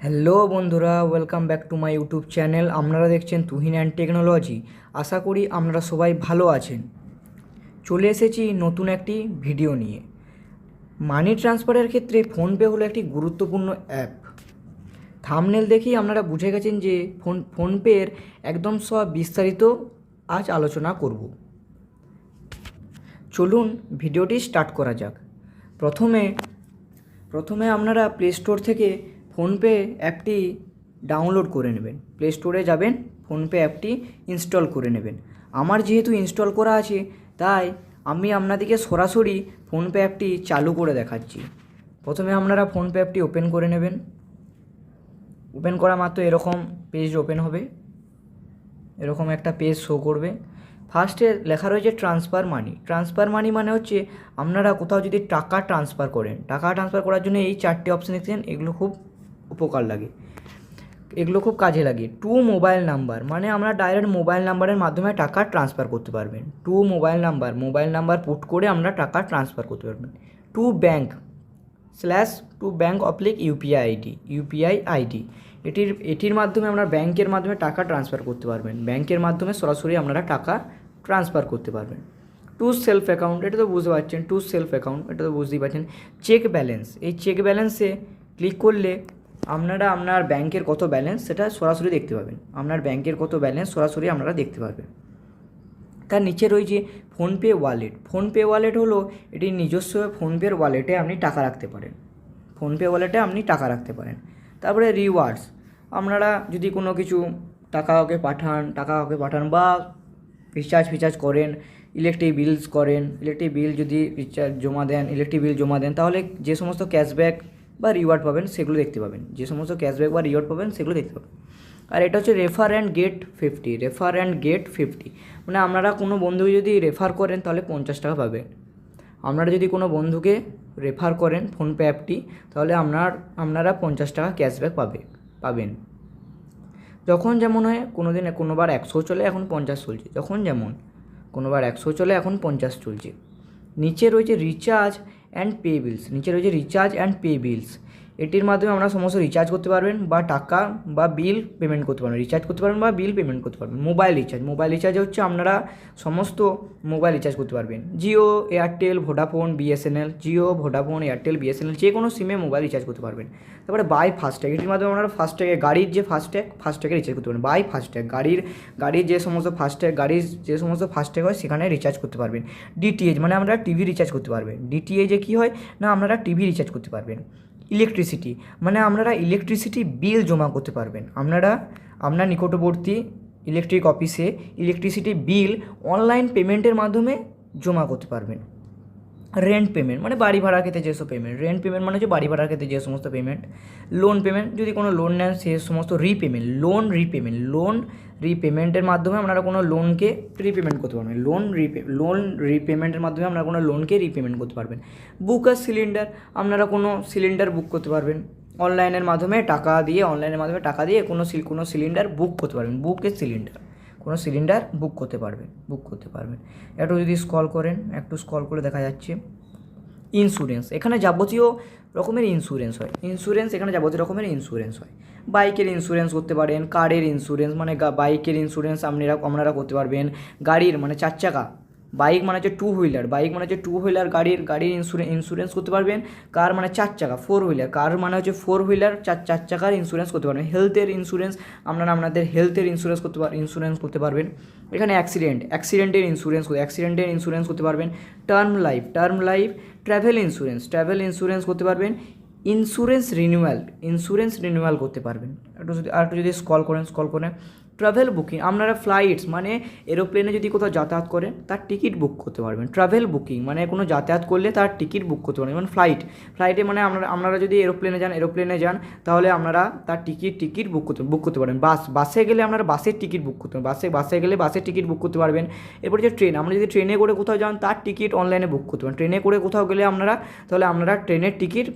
Hello বন্ধুরা, welcome back to my YouTube channel. আপনারা দেখছেন তুহিন অ্যান্ড টেকনোলজি। আশা করি আপনারা সবাই ভালো আছেন। চলে এসেছি নতুন একটি ভিডিও নিয়ে। মানি ট্রান্সফারের ক্ষেত্রে ফোনপে হলো একটি গুরুত্বপূর্ণ অ্যাপ। থাম্বনেল দেখেই আপনারা বুঝে গেছেন যে ফোনপের একদম সব বিস্তারিত আজ আলোচনা করব। চলুন ভিডিওটি স্টার্ট করা যাক। প্রথমে আপনারা প্লে স্টোর থেকে ফোনপে অ্যাপটি ডাউনলোড করে নেবেন। প্লে স্টোরে যাবেন, ফোনপে অ্যাপটি ইনস্টল করে নেবেন। আমার যেহেতু ইনস্টল করা আছে, তাই আমি আপনাদেরকে সরাসরি ফোনপে অ্যাপটি চালু করে দেখাচ্ছি। প্রথমে আপনারা ফোনপে অ্যাপটি ওপেন করে নেবেন। ওপেন করা মাত্র এরকম পেজ ওপেন হবে, এরকম একটা পেজ শো করবে। ফার্স্টে লেখা রয়েছে ট্রান্সফার মানি। ট্রান্সফার মানি মানে হচ্ছে আপনারা কোথাও যদি টাকা ট্রান্সফার করেন, টাকা ট্রান্সফার করার জন্য এই চারটে অপশান দেখছেন, এগুলো খুব উপকার লাগে, এগুলো খুব কাজে লাগে। টু মোবাইল নাম্বার মানে আমরা ডাইরেক্ট মোবাইল নাম্বারের মাধ্যমে টাকা ট্রান্সফার করতে পারবেন। টু মোবাইল নাম্বার পুট করে আমরা টাকা ট্রান্সফার করতে পারবেন। Two bank two bank oblique UPI ID এটির মাধ্যমে আমরা ব্যাংকের মাধ্যমে টাকা ট্রান্সফার করতে পারবেন। ব্যাংকের মাধ্যমে সরাসরি আপনারা টাকা ট্রান্সফার করতে পারবেন। টু সেলফ অ্যাকাউন্ট, এটা তো বুঝতে পারছেন। টু সেলফ অ্যাকাউন্ট, এটা তো বুঝতেই পারছেন। চেক ব্যালেন্স, এই চেক ব্যালেন্সে ক্লিক করলে আপনারা আপনার ব্যাংকের কত ব্যালেন্স সেটা সরাসরি দেখতে পাবেন। আপনার ব্যাংকের কত ব্যালেন্স সরাসরি আপনারা দেখতে পারবেন। তার নিচে রয়েছে ফোনপে ওয়ালেট। ফোনপে ওয়ালেট হলো এটি নিজস্ব ফোনপের ওয়ালেটে আপনি টাকা রাখতে পারেন। ফোনপে ওয়ালেটে আপনি টাকা রাখতে পারেন। তারপরে রিওয়ার্ডস, আপনারা যদি কোনো কিছু টাকা ওকে পাঠান বা রিচার্জ করেন, ইলেকট্রিক বিল যদি জমা দেন, তাহলে যে সমস্ত ক্যাশব্যাক বা রিওয়ার্ড পাবেন সেগুলো দেখতে পাবেন। সেগুলো দেখতে পাবেন। আর এটা হচ্ছে রেফার অ্যান্ড গেট 50। মানে আপনারা কোনো বন্ধুকে যদি রেফার করেন তাহলে 50 টাকা পাবেন। আপনারা যদি কোনো বন্ধুকে রেফার করেন ফোনপে অ্যাপটি, তাহলে আপনারা 50 টাকা ক্যাশব্যাক পাবেন। যখন যেমন হয়, কোনোবার 100 চলে, এখন 50 চলছে। কোনোবার 100 চলে, এখন 50 চলছে। নিচে রয়েছে রিচার্জ অ্যান্ড পে বিলস। এটির মাধ্যমে আমরা সমস্ত রিচার্জ করতে পারবেন বা টাকা বা বিল পেমেন্ট করতে পারবেন। মোবাইল রিচার্জ হচ্ছে আপনারা সমস্ত মোবাইল রিচার্জ করতে পারবেন। জিও, এয়ারটেল, ভোডাফোন, বিএসএনএল যে কোনো সিমে মোবাইল রিচার্জ করতে পারবেন। তারপরে বাই ফাস্ট্যাগ, এটির মাধ্যমে আপনারা গাড়ির যে ফাস্ট্যাগে রিচার্জ করতে পারবেন। বাই ফাস্ট্যাগ, গাড়ির যে সমস্ত ফাস্ট্যাগ হয় সেখানে রিচার্জ করতে পারবেন। ডিটিএইচ মানে আমরা টিভি রিচার্জ করতে পারবেন। ডিটিএইচে কী হয় না, আপনারা টিভি রিচার্জ করতে পারবেন। ইলেকট্রিসিটি মানে আপনারা ইলেকট্রিসিটি বিল জমা করতে পারবেন। আপনার নিকটবর্তী ইলেকট্রিক অফিসে ইলেকট্রিসিটি বিল অনলাইন পেমেন্টের মাধ্যমে জমা করতে পারবেন। রেন্ট পেমেন্ট মানে বাড়ি ভাড়ার ক্ষেত্রে যেসব পেমেন্ট, মানে হচ্ছে বাড়ি ভাড়ার ক্ষেত্রে যে সমস্ত পেমেন্ট। লোন পেমেন্ট, যদি কোনো লোন নেন সে সমস্ত লোন রিপেমেন্টের মাধ্যমে আপনারা কোনো লোনকে রিপেমেন্ট করতে পারবেন। লোন রিপেমেন্টের মাধ্যমে আপনারা কোনো লোনকে রিপেমেন্ট করতে পারবেন। বুক আর সিলিন্ডার, আপনারা কোনো সিলিন্ডার বুক করতে পারবেন অনলাইনের মাধ্যমে টাকা দিয়ে কোনো সিলিন্ডার বুক করতে পারবেন। কোনো সিলিন্ডার বুক করতে পারবেন। একটু যদি স্ক্রল করে দেখা যাচ্ছে ইন্স্যুরেন্স, এখানে যাবতীয় রকমের ইন্স্যুরেন্স হয়। বাইকের ইন্স্যুরেন্স করতে পারেন, কারের ইন্স্যুরেন্স মানে বাইকের ইন্স্যুরেন্স আপনারা করতে পারবেন। গাড়ির মানে 4 চাকা, বাইক মানে হচ্ছে টু হুইলার, গাড়ির ইন্স্যুরেন্স করতে পারবেন। কার মানে 4 চাকা, 4 হুইলার, কার মানে হচ্ছে 4 হুইলার 4 চাকার ইন্স্যুরেন্স করতে পারবেন। হেলথের ইন্স্যুরেন্স, আপনাদের হেলথের ইন্স্যুরেন্স করতে পারবেন। এখানে অ্যাক্সিডেন্টের ইন্স্যুরেন্স করতে পারবেন। টার্ম লাইফ, ট্রাভেল ইন্স্যুরেন্স করতে পারবেন। ইন্স্যুরেন্স রিনিউয়াল করতে পারবেন। একটু যদি স্ক্রল করেন ট্রাভেল বুকিং, আপনারা ফ্লাইটস মানে এরোপ্লেনে যদি কোথাও যাতায়াত করেন তার টিকিট বুক করতে পারবেন। ট্রাভেল বুকিং মানে কোনো যাতায়াত করলে তার টিকিট বুক করতে পারবেন। যেমন ফ্লাইটে মানে আপনারা যদি এরোপ্লেনে যান তাহলে আপনারা তার টিকিট বুক করতে পারবেন। বাসে গেলে আপনারা বাসের টিকিট বুক করতে পারবেন। বাসে গেলে বাসের টিকিট বুক করতে পারবেন। এরপর যে ট্রেন, আমরা যদি ট্রেনে করে কোথাও যান তার টিকিট অনলাইনে বুক করতে পারেন। ট্রেনে করে কোথাও গেলে আপনারা ট্রেনের টিকিট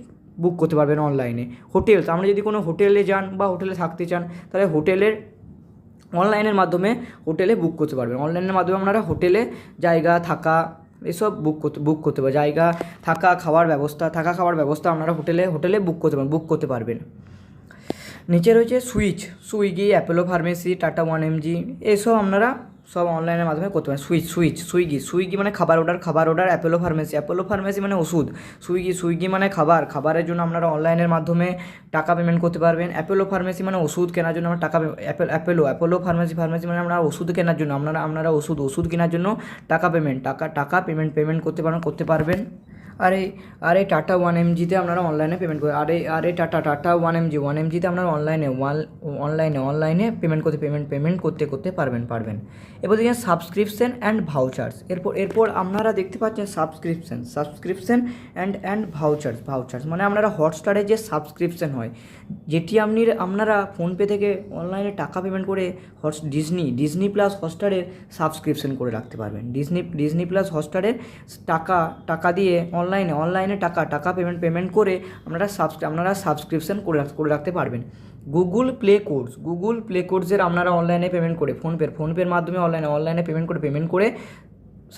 বুক করতে পারবেন অনলাইনে। হোটেলস, আমরা যদি কোনো হোটেলে যান বা হোটেলে থাকতে চান তাহলে অনলাইনের মাধ্যমে হোটেলে বুক করতে পারবেন। অনলাইনের মাধ্যমে আপনারা হোটেলে জায়গা থাকা এসব বুক করতে পারবেন। জায়গা থাকা খাওয়ার ব্যবস্থা আপনারা হোটেলে বুক করতে পারবেন। নিচে রয়েছে Swiggy, Apollo pharmacy, tata 1mg, এসব আপনারা সব অনলাইনের মাধ্যমে করতে পারেন। সুইগি মানে খাবার অর্ডার, অ্যাপোলো ফার্মেসি মানে ওষুধ, সুইগি মানে খাবারের জন্য আপনারা অনলাইনের মাধ্যমে টাকা পেমেন্ট করতে পারবেন। অ্যাপোলো ফার্মেসি মানে ওষুধ কেনার জন্য আমরা টাকা, অ্যাপোলো ফার্মেসি মানে আমরা ওষুধ কেনার জন্য আপনারা ওষুধ কেনার জন্য টাকা পেমেন্ট করতে পারবেন। আর এই টাটা 1mgতে আপনারা অনলাইনে পেমেন্ট করে, আর এই টাটা 1mgতে আপনারা অনলাইনে পেমেন্ট করতে পারবেন। এবার দেখেন সাবস্ক্রিপশন অ্যান্ড ভাউচার্স। এরপর আপনারা দেখতে পাচ্ছেন সাবস্ক্রিপশন অ্যান্ড ভাউচার্স মানে আপনারা হটস্টারে যে সাবস্ক্রিপশন হয়, যেটি আপনারা ফোনপে থেকে অনলাইনে টাকা পেমেন্ট করে ডিজনি প্লাস হটস্টারের সাবস্ক্রিপশন করে রাখতে পারবেন। ডিজনি প্লাস হটস্টারের টাকা দিয়ে অনলাইনে টাকা পেমেন্ট করে আপনারা সাবস্ক্রিপশন করে রাখতে পারবেন। গুগল প্লে কোডসের আপনারা অনলাইনে পেমেন্ট করে ফোনপের মাধ্যমে অনলাইনে পেমেন্ট করে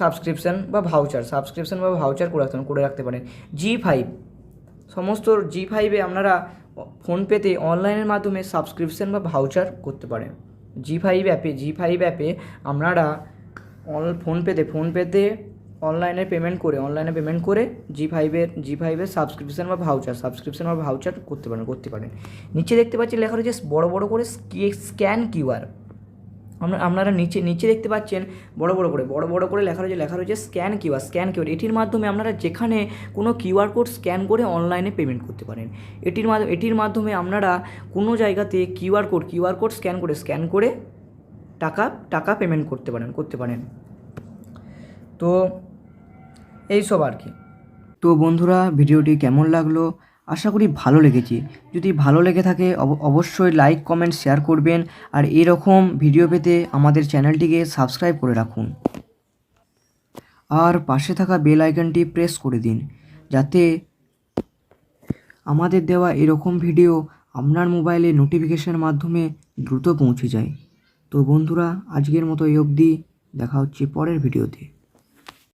সাবস্ক্রিপশন বা ভাউচার করে রাখতে পারেন। সমস্ত জি5-এ আপনারা ফোনপেতে অনলাইনের মাধ্যমে সাবস্ক্রিপশন বা ভাউচার করতে পারেন। জি5 অ্যাপে আপনারা ফোনপেতে অনলাইনে পেমেন্ট করে জি5-এর সাবস্ক্রিপশন বা ভাউচার করতে পারেন। নিচে দেখতে পাচ্ছেন লেখা রয়েছে বড় করে স্ক্যান কিউআর। আপনারা নিচে দেখতে পাচ্ছেন বড় করে লেখা রয়েছে স্ক্যান কিউআর। এটির মাধ্যমে আপনারা যেখানে কোনো কিউআর কোড স্ক্যান করে অনলাইনে পেমেন্ট করতে পারেন। এটির মাধ্যমে আপনারা কোনো জায়গাতে কিউআর কোড স্ক্যান করে টাকা পেমেন্ট করতে পারেন। তো এইসব আর কি। তো বন্ধুরা, ভিডিওটি কেমন লাগলো? আশা করি ভালো লেগেছে। যদি ভালো লেগে থাকে অবশ্যই লাইক, কমেন্ট, শেয়ার করবেন। আর এরকম ভিডিও পেতে আমাদের চ্যানেলটিকে সাবস্ক্রাইব করে রাখুন। আর পাশে থাকা বেল আইকনটি প্রেস করে দিন, যাতে আমাদের দেওয়া এরকম ভিডিও আপনার মোবাইলে নোটিফিকেশনের মাধ্যমে দ্রুত পৌঁছে যায়। তো বন্ধুরা, আজকের মতো এই অবধি। দেখা হচ্ছে পরের ভিডিওতে।